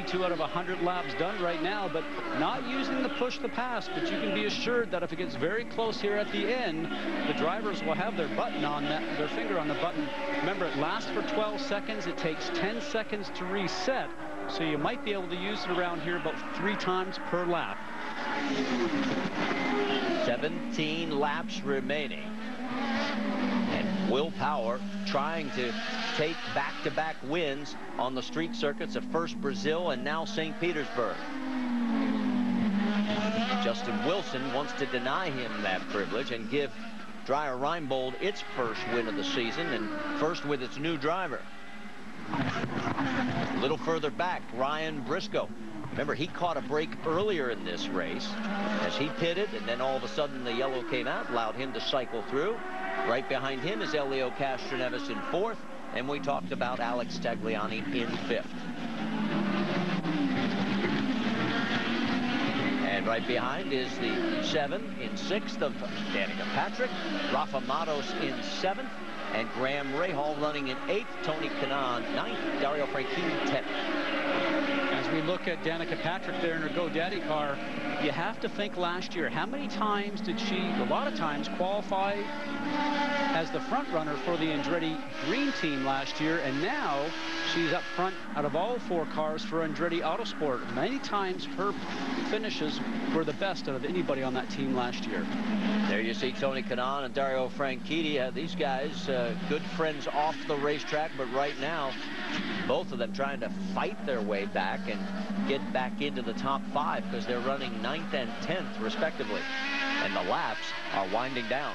92 out of 100 laps done right now, but not using the push the pass. But you can be assured that if it gets very close here at the end, the drivers will have their button on that, their finger on the button. Remember, it lasts for 12 seconds. It takes 10 seconds to reset. So you might be able to use it around here about 3 times per lap. 17 laps remaining. And Will Power trying to take back-to-back wins on the street circuits of first Brazil and now St. Petersburg. Justin Wilson wants to deny him that privilege and give Dreyer Reinbold its first win of the season, and first with its new driver. A little further back, Ryan Briscoe. Remember, he caught a break earlier in this race as he pitted, and then all of a sudden the yellow came out, allowed him to cycle through. Right behind him is Elio Castroneves in 4th, and we talked about Alex Tagliani in 5th. And right behind is the 7 in 6th of Danica Patrick, Rafa Matos in 7th, and Graham Rahal running in 8th, Tony Kanaan 9th, Dario Franchitti 10th. As we look at Danica Patrick there in her GoDaddy car, you have to think last year, how many times did she, a lot of times, qualify as the front runner for the Andretti Green Team last year, and now she's up front out of all 4 cars for Andretti Autosport. Many times her finishes were the best out of anybody on that team last year. There you see Tony Kanaan and Dario Franchitti. These guys, good friends off the racetrack, but right now, both of them trying to fight their way back and get back into the top 5 because they're running 9th and 10th, respectively. And the laps are winding down.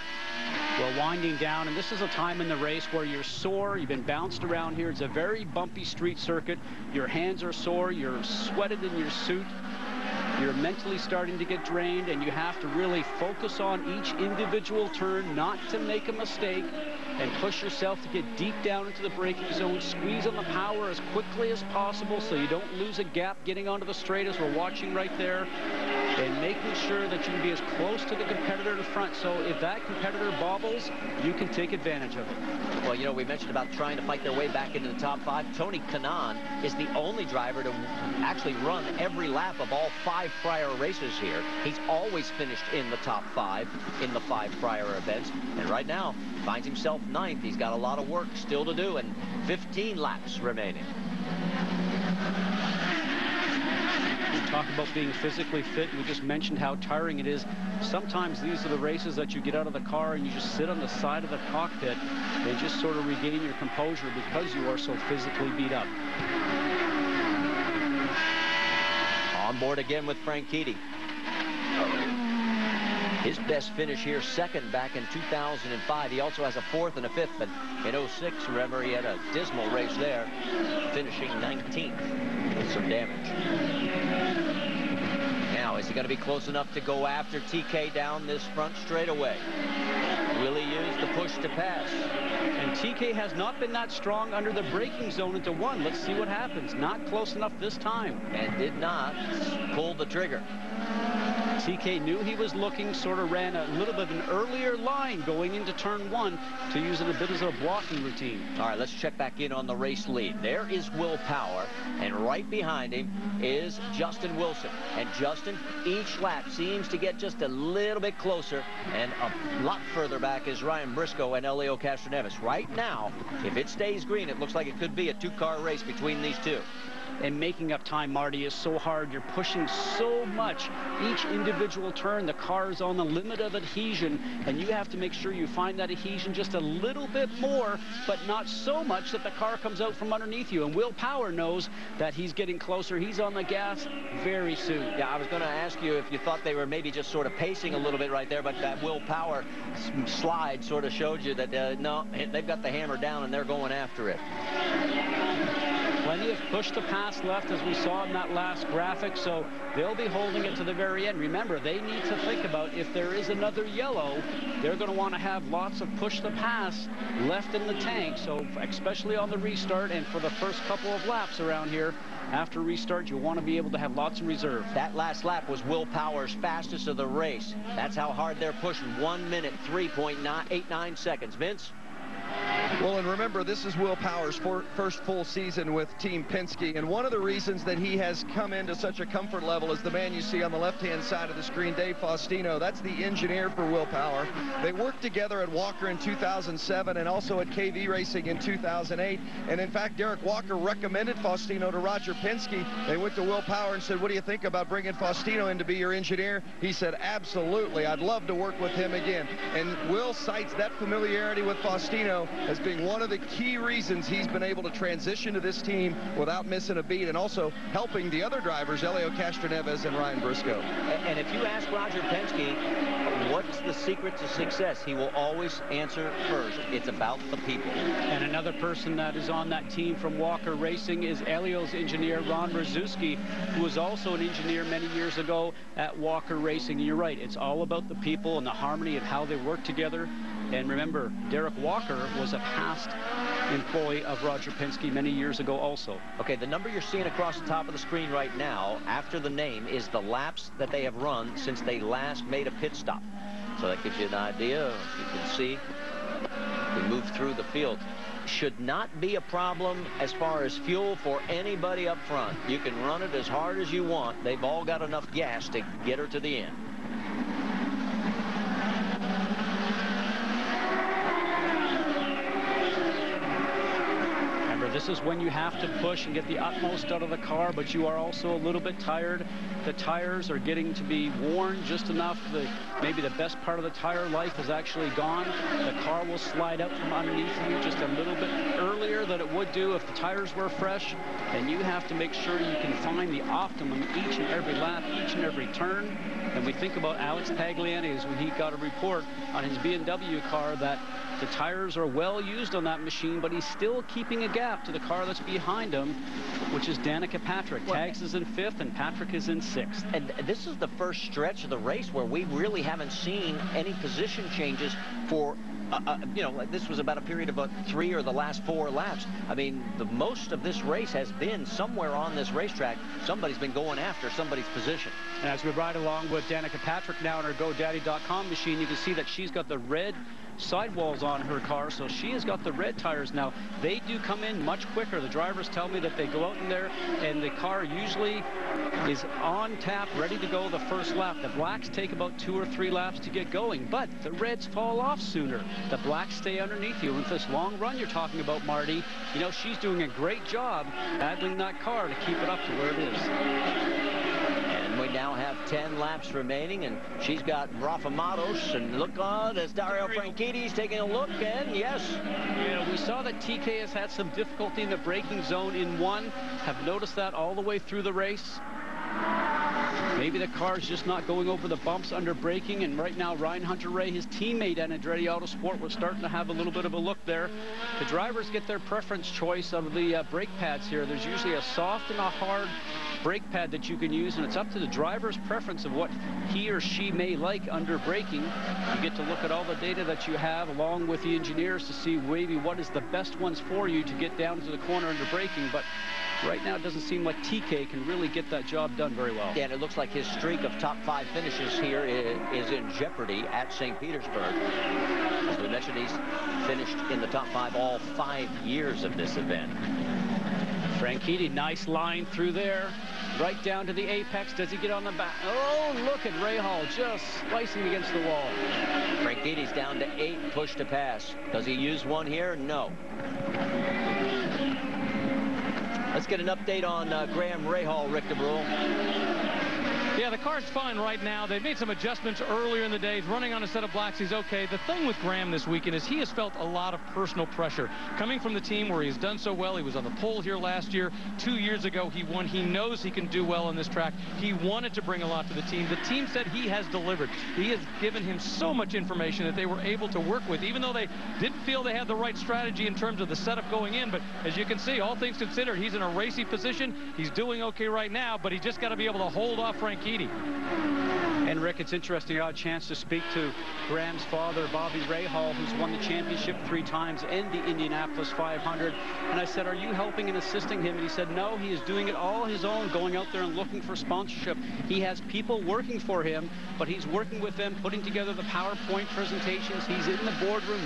Well, winding down, and this is a time in the race where you're sore, you've been bounced around here. It's a very bumpy street circuit. Your hands are sore, you're sweated in your suit. You're mentally starting to get drained, and you have to really focus on each individual turn, not to make a mistake, and push yourself to get deep down into the braking zone. Squeeze on the power as quickly as possible so you don't lose a gap getting onto the straight, as we're watching right there, and making sure that you can be as close to the competitor in front. So if that competitor bobbles, you can take advantage of it. Well, you know, we mentioned about trying to fight their way back into the top 5. Tony Kanaan is the only driver to actually run every lap of all 5 prior races here. He's always finished in the top 5 in the 5 prior events, and right now finds himself 9th. He's got a lot of work still to do, and 15 laps remaining. We talk about being physically fit. We just mentioned how tiring it is. Sometimes these are the races that you get out of the car and you just sit on the side of the cockpit and just sort of regain your composure because you are so physically beat up. On board again with Franchitti. His best finish here, 2nd back in 2005. He also has a 4th and a 5th, but in 06, remember, he had a dismal race there, finishing 19th with some damage. Now, is he going to be close enough to go after TK down this front straightaway? Will he use the push to pass? And TK has not been that strong under the braking zone into 1. Let's see what happens. Not close enough this time. And did not pull the trigger. TK knew he was looking, sort of ran a little bit of an earlier line going into turn 1 to use it a bit as a blocking routine. All right, let's check back in on the race lead. There is Will Power, and right behind him is Justin Wilson. And Justin, each lap seems to get just a little bit closer, and a lot further back is Ryan Briscoe and Elio Castroneves. Right now, if it stays green, it looks like it could be a 2-car race between these two. And making up time, Marty, is so hard. You're pushing so much each individual turn. The car is on the limit of adhesion, and you have to make sure you find that adhesion just a little bit more, but not so much that the car comes out from underneath you. And Will Power knows that he's getting closer. He's on the gas very soon. Yeah, I was going to ask you if you thought they were maybe just sort of pacing a little bit right there, but that Will Power slide sort of showed you that, no, they've got the hammer down and they're going after it. Plenty of push to pass left, as we saw in that last graphic, so they'll be holding it to the very end. Remember, they need to think about if there is another yellow, they're going to want to have lots of push to pass left in the tank. So especially on the restart and for the first couple of laps around here, after restart, you want to be able to have lots in reserve. That last lap was Will Power's fastest of the race. That's how hard they're pushing. 1 minute, 3.89 seconds. Vince? Well, and remember, this is Will Power's first full season with Team Penske, and one of the reasons that he has come into such a comfort level is the man you see on the left-hand side of the screen, Dave Faustino. That's the engineer for Will Power. They worked together at Walker in 2007 and also at KV Racing in 2008, and in fact, Derek Walker recommended Faustino to Roger Penske. They went to Will Power and said, what do you think about bringing Faustino in to be your engineer? He said, absolutely, I'd love to work with him again. And Will cites that familiarity with Faustino as being one of the key reasons he's been able to transition to this team without missing a beat, and also helping the other drivers, Elio Castroneves and Ryan Briscoe. And if you ask Roger Penske, what's the secret to success? He will always answer first. It's about the people. And another person that is on that team from Walker Racing is Elio's engineer, Ron Rzuski, who was also an engineer many years ago at Walker Racing. And you're right, it's all about the people and the harmony and how they work together. And remember, Derek Walker was a past employee of Roger Penske many years ago also. Okay, the number you're seeing across the top of the screen right now, after the name, is the laps that they have run since they last made a pit stop. So that gives you an idea. You can see we move through the field. Should not be a problem as far as fuel for anybody up front. You can run it as hard as you want. They've all got enough gas to get her to the end. This is when you have to push and get the utmost out of the car, but you are also a little bit tired. The tires are getting to be worn just enough. Maybe the best part of the tire life is actually gone. The car will slide out from underneath you just a little bit earlier than it would do if the tires were fresh. And you have to make sure you can find the optimum each and every lap, each and every turn. And we think about Alex Tagliani when he got a report on his BMW car that the tires are well used on that machine, but he's still keeping a gap to the car that's behind him, which is Danica Patrick. Tags is in 5th and Patrick is in 6th. And this is the first stretch of the race where we really haven't seen any position changes for you know, this was about a period of about 3 or the last 4 laps. I mean, the most of this race has been somewhere on this racetrack. Somebody's been going after somebody's position. And as we ride along with Danica Patrick now in her GoDaddy.com machine, you can see that she's got the red sidewalls on her car, so she has got the red tires now. They do come in much quicker. The drivers tell me that they go out in there and the car usually is on tap, ready to go the first lap. The blacks take about 2 or 3 laps to get going, but the reds fall off sooner. The blacks stay underneath you. With this long run you're talking about, Marty, you know, she's doing a great job battling that car to keep it up to where it is. And we now have 10 laps remaining, and she's got Rafa Matos, and look on as Dario Franchitti's taking a look, and yes. Yeah, we saw that TK has had some difficulty in the braking zone in 1. Have noticed that all the way through the race. Maybe the car's just not going over the bumps under braking, and right now Ryan Hunter-Reay, his teammate at Andretti Autosport, was starting to have a little bit of a look there. The drivers get their preference choice of the brake pads here. There's usually a soft and a hard brake pad that you can use, and it's up to the driver's preference of what he or she may like under braking. You get to look at all the data that you have along with the engineers to see maybe what is the best ones for you to get down to the corner under braking, but right now it doesn't seem like TK can really get that job done very well. Yeah, and it looks like his streak of top 5 finishes here is in jeopardy at St. Petersburg. As we mentioned, he's finished in the top 5 all 5 years of this event. Franchitti, nice line through there, right down to the apex. Does he get on the back? Oh, look at Rahal just slicing against the wall. Franchitti's down to 8, push to pass. Does he use one here? No. Let's get an update on Graham Rahal, Rick DeBrule. Yeah, the car's fine right now. They've made some adjustments earlier in the day. He's running on a set of blacks. He's okay. The thing with Graham this weekend is he has felt a lot of personal pressure. Coming from the team where he's done so well, he was on the pole here last year. 2 years ago, he won. He knows he can do well on this track. He wanted to bring a lot to the team. The team said he has delivered. He has given him so much information that they were able to work with, even though they didn't feel they had the right strategy in terms of the setup going in. But as you can see, all things considered, he's in a racy position. He's doing okay right now, but he's just got to be able to hold off Franchitti. And Rick, it's interesting. I had a chance to speak to Graham's father, Bobby Rahal, who's won the championship 3 times and the Indianapolis 500. And I said, are you helping and assisting him? And he said, no, he is doing it all his own, going out there and looking for sponsorship. He has people working for him, but he's working with them, putting together the PowerPoint presentations. He's in the boardroom.